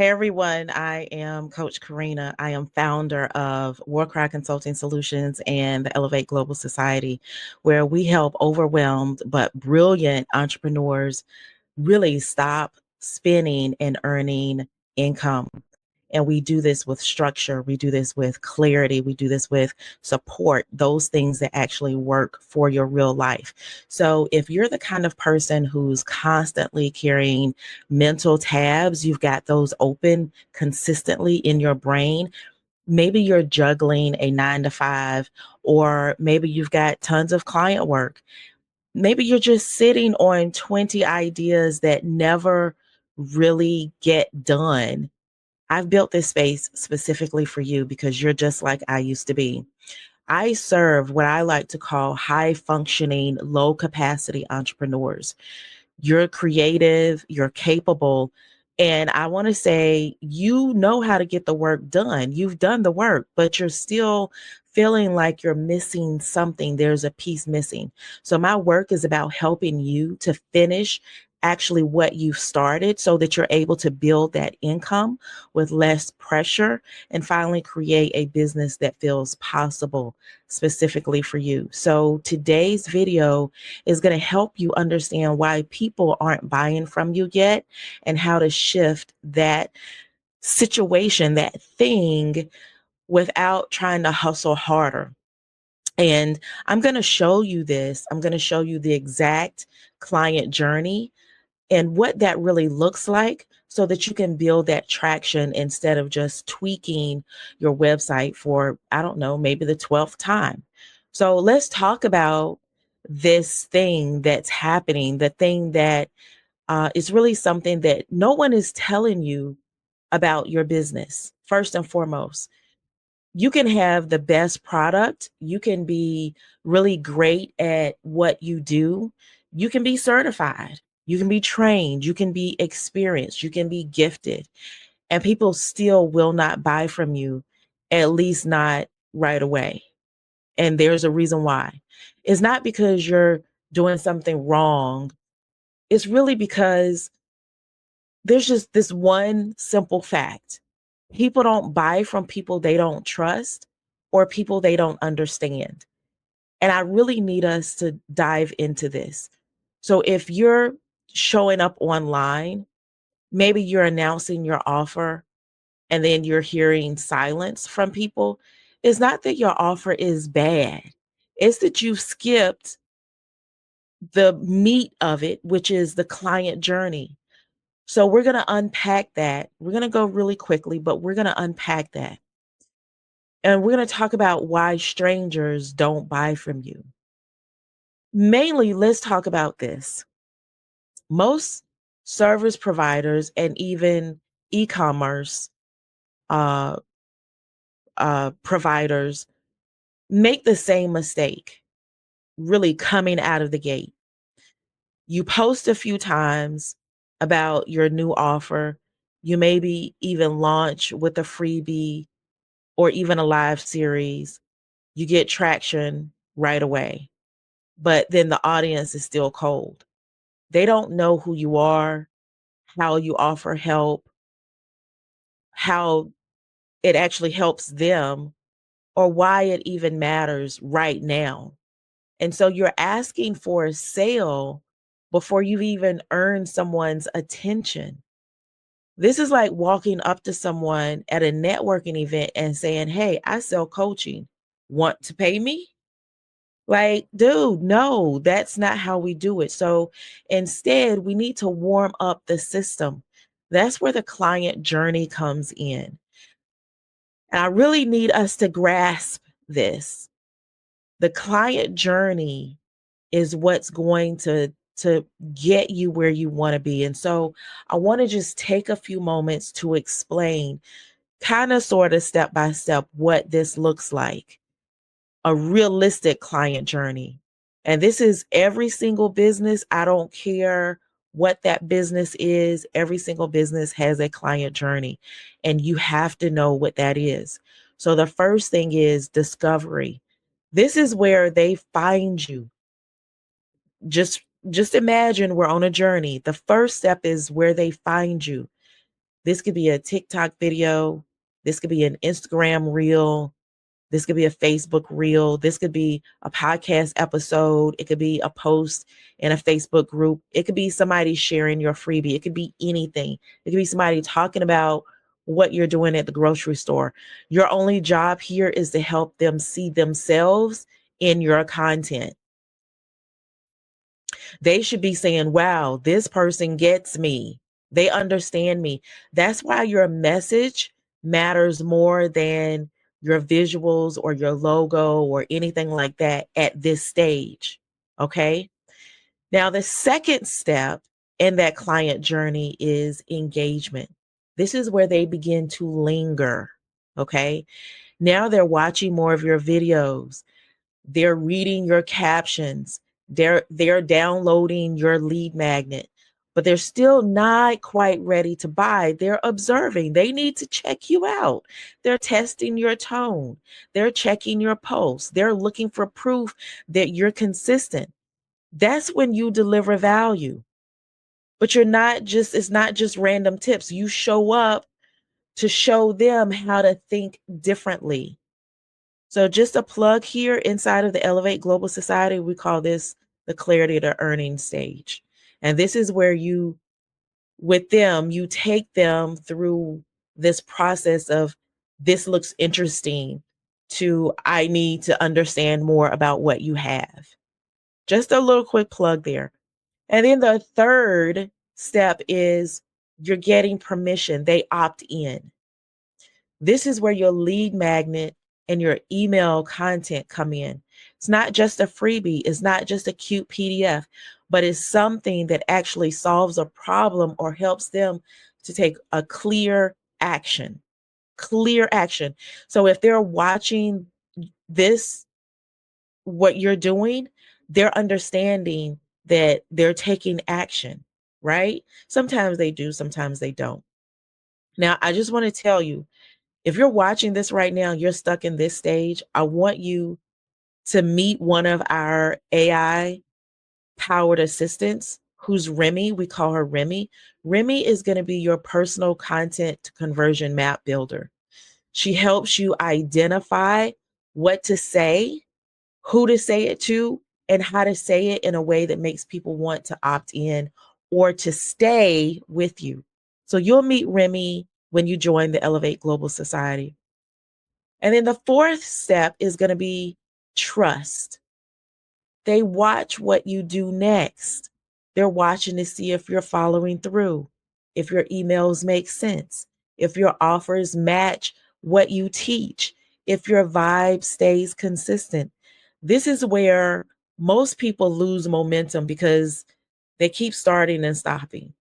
Hey everyone, I am Coach Karena. I am founder of Warcry Consulting Solutions and the Elevate Global Society, where we help overwhelmed but brilliant entrepreneurs really stop spending and earning income. And we do this with structure, we do this with clarity, we do this with support, those things that actually work for your real life. So if you're the kind of person who's constantly carrying mental tabs, you've got those open consistently in your brain. Maybe you're juggling a 9 to 5, or maybe you've got tons of client work. Maybe you're just sitting on 20 ideas that never really get done. I've built this space specifically for you because you're just like I used to be. I serve what I like to call high functioning, low capacity entrepreneurs. You're creative, you're capable. And I want to say, you know how to get the work done. You've done the work, but you're still feeling like you're missing something. There's a piece missing. So, my work is about helping you to finish actually what you've started so that you're able to build that income with less pressure and finally create a business that feels possible specifically for you. So, today's video is going to help you understand why people aren't buying from you yet and how to shift that situation, that thing, without trying to hustle harder. And I'm going to show you this. I'm going to show you the exact client journey and what that really looks like so that you can build that traction instead of just tweaking your website for, I don't know, maybe the 12th time. So let's talk about this thing that's happening, the thing that is really something that no one is telling you about your business. First and foremost, you can have the best product, you can be really great at what you do, you can be certified, you can be trained, you can be experienced, you can be gifted, and people still will not buy from you, at least not right away. And there's a reason why. It's not because you're doing something wrong, it's really because there's just this one simple fact. People don't buy from people they don't trust or people they don't understand. And I really need us to dive into this. So if you're showing up online, maybe you're announcing your offer and then you're hearing silence from people. It's not that your offer is bad, it's that you've skipped the meat of it, which is the client journey. So we're going to unpack that. We're going to go really quickly, but we're going to unpack that. And we're going to talk about why strangers don't buy from you. Mainly, let's talk about this. Most service providers and even e-commerce uh, providers make the same mistake, really coming out of the gate. You post a few times about your new offer. You maybe even launch with a freebie or even a live series. You get traction right away, but then the audience is still cold. They don't know who you are, how you offer help, how it actually helps them, or why it even matters right now. And so you're asking for a sale before you've even earned someone's attention. This is like walking up to someone at a networking event and saying, "Hey, I sell coaching. Want to pay me?" Like, dude, no, that's not how we do it. So instead, we need to warm up the system. That's where the client journey comes in. And I really need us to grasp this. The client journey is what's going to get you where you want to be. And so I want to just take a few moments to explain kind of sort of step by step what this looks like, a realistic client journey. And this is every single business. I don't care what that business is. Every single business has a client journey, and you have to know what that is. So the first thing is discovery. This is where they find you. Just just imagine we're on a journey. The first step is where they find you. This could be a TikTok video. This could be an Instagram reel. This could be a Facebook reel. This could be a podcast episode. It could be a post in a Facebook group. It could be somebody sharing your freebie. It could be anything. It could be somebody talking about what you're doing at the grocery store. Your only job here is to help them see themselves in your content. They should be saying, wow, this person gets me. They understand me. That's why your message matters more than your visuals or your logo or anything like that at this stage. Okay. Now, the second step in that client journey is engagement. This is where they begin to linger. Okay. Now they're watching more of your videos. They're reading your captions. They're downloading your lead magnet, but they're still not quite ready to buy. They're observing. They need to check you out. They're testing your tone. They're checking your posts. They're looking for proof that you're consistent. That's when you deliver value. But it's not just random tips. You show up to show them how to think differently. So just a plug here inside of the Elevate Global Society, we call this the clarity to earning stage. And this is where with them, you take them through this process of this looks interesting to I need to understand more about what you have. Just a little quick plug there. And then the third step is you're getting permission. They opt in. This is where your lead magnet and your email content come in. It's not just a freebie, it's not just a cute PDF, but it's something that actually solves a problem or helps them to take a clear action. Clear action. So if they're watching this, what you're doing, they're understanding that they're taking action, right? Sometimes they do, sometimes they don't. Now, I just want to tell you, if you're watching this right now, you're stuck in this stage, I want you to meet one of our AI powered assistants who's Remy. We call her Remy. Remy is going to be your personal content conversion map builder. She helps you identify what to say, who to say it to, and how to say it in a way that makes people want to opt in or to stay with you. So you'll meet Remy when you join the Elevate Global Society. And then the fourth step is going to be trust. They watch what you do next. They're watching to see if you're following through, if your emails make sense, if your offers match what you teach, if your vibe stays consistent. This is where most people lose momentum because they keep starting and stopping.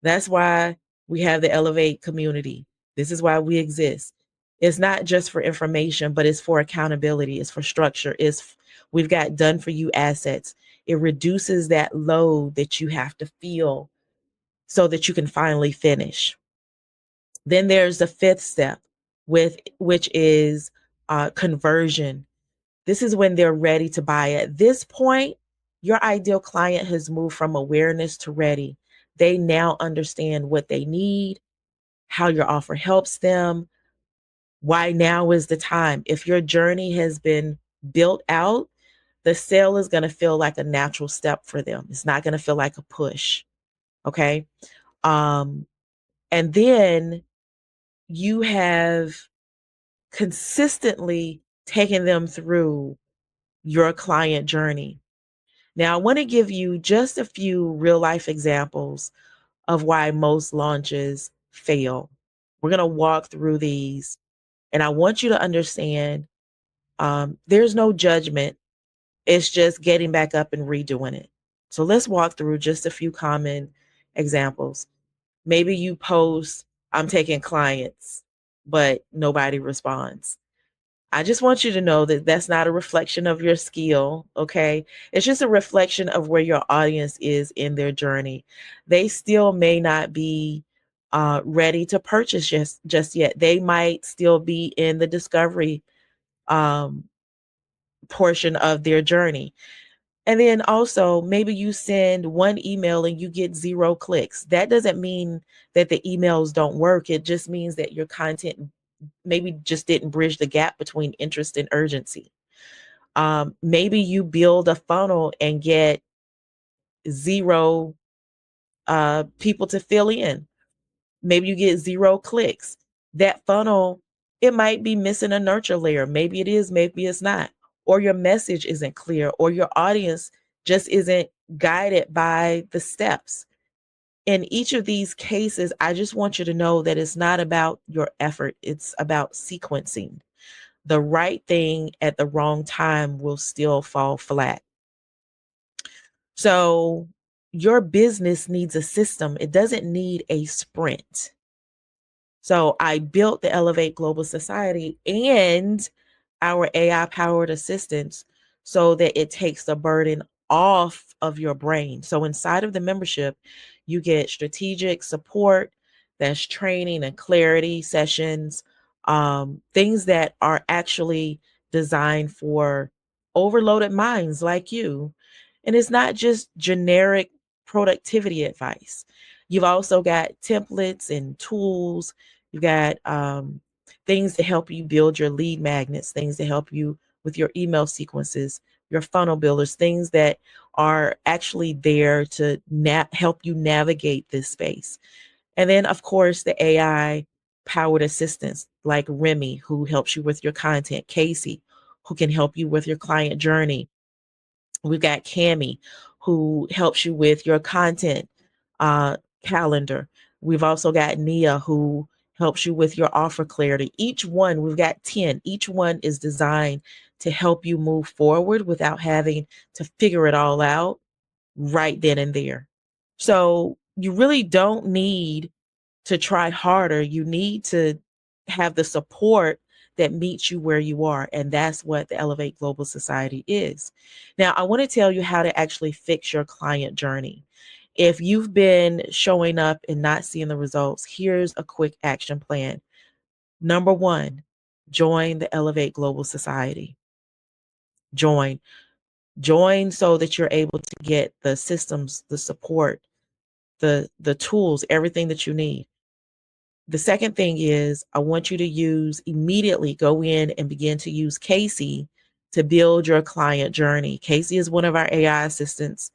That's why we have the Elevate community. This is why we exist. It's not just for information, but it's for accountability. It's for structure. We've got done for you assets. It reduces that load that you have to feel so that you can finally finish. Then there's the fifth step, which is conversion. This is when they're ready to buy. At this point, your ideal client has moved from awareness to ready. They now understand what they need, how your offer helps them, why now is the time. If your journey has been built out, the sale is going to feel like a natural step for them. It's not going to feel like a push. Okay. Um, and then you have consistently taken them through your client journey. Now, I want to give you just a few real life examples of why most launches fail. We're going to walk through these, and I want you to understand there's no judgment. It's just getting back up and redoing it. So let's walk through just a few common examples. Maybe you post, I'm taking clients, but nobody responds. I just want you to know that that's not a reflection of your skill, okay? It's just a reflection of where your audience is in their journey. They still may not be ready to purchase just yet. They might still be in the discovery um, portion of their journey. And then also, maybe you send one email and you get 0 clicks. That doesn't mean that the emails don't work. It just means that your content maybe just didn't bridge the gap between interest and urgency. Maybe you build a funnel and get 0 people to fill in. Maybe you get 0 clicks. That funnel, it might be missing a nurture layer. Maybe it is, maybe it's not. Or your message isn't clear, or your audience just isn't guided by the steps. In each of these cases, I just want you to know that it's not about your effort, it's about sequencing. The right thing at the wrong time will still fall flat. So, your business needs a system, it doesn't need a sprint. So I built the Elevate Global Society and our AI powered assistants so that it takes the burden off of your brain. So inside of the membership, you get strategic support, that's training and clarity sessions, things that are actually designed for overloaded minds like you. And it's not just generic productivity advice. You've also got templates and tools. You've got things to help you build your lead magnets, things to help you with your email sequences, your funnel builders, things that are actually there to help you navigate this space. And then, of course, the AI powered assistants like Remy, who helps you with your content, Casey, who can help you with your client journey. We've got Cami, who helps you with your content uh, calendar. We've also got Nia, who helps you with your offer clarity. Each one, we've got 10. Each one is designed to help you move forward without having to figure it all out right then and there. So you really don't need to try harder. You need to have the support that meets you where you are. And that's what the Elevate Global Society is. Now, I want to tell you how to actually fix your client journey. If you've been showing up and not seeing the results, here's a quick action plan. Number one, join the Elevate Global Society. Join. Join so that you're able to get the systems, the support, the tools, everything that you need. The second thing is I want you to immediately go in and begin to use Casey to build your client journey. Casey is one of our AI assistants,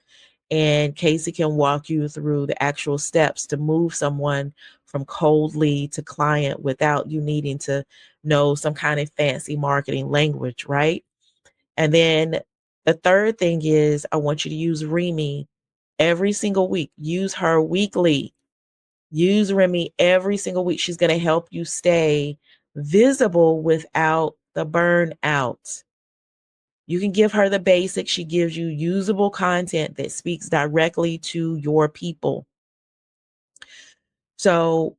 and Casey can walk you through the actual steps to move someone from cold lead to client without you needing to know some kind of fancy marketing language, right? And then the third thing is I want you to use Remy every single week. Use her weekly. Use Remy every single week. She's going to help you stay visible without the burnout. You can give her the basics. She gives you usable content that speaks directly to your people. So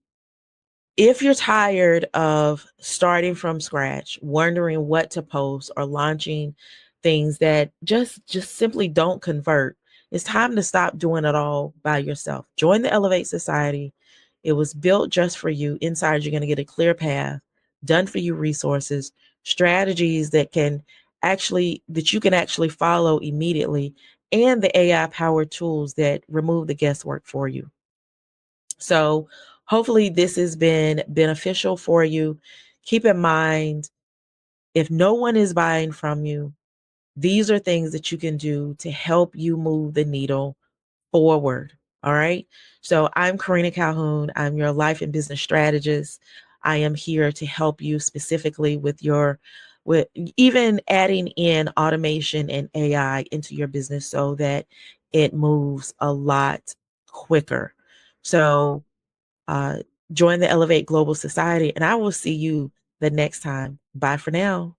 if you're tired of starting from scratch, wondering what to post or launching things that just simply don't convert, it's time to stop doing it all by yourself. Join the Elevate Society. It was built just for you. Inside, you're going to get a clear path, done for you resources, strategies that you can actually follow immediately, and the AI powered tools that remove the guesswork for you. So hopefully this has been beneficial for you. Keep in mind, if no one is buying from you, these are things that you can do to help you move the needle forward. All right. So I'm Karena Calhoun. I'm your life and business strategist. I am here to help you specifically with even adding in automation and AI into your business so that it moves a lot quicker. So uh, join the Elevate Global Society, and I will see you the next time. Bye for now.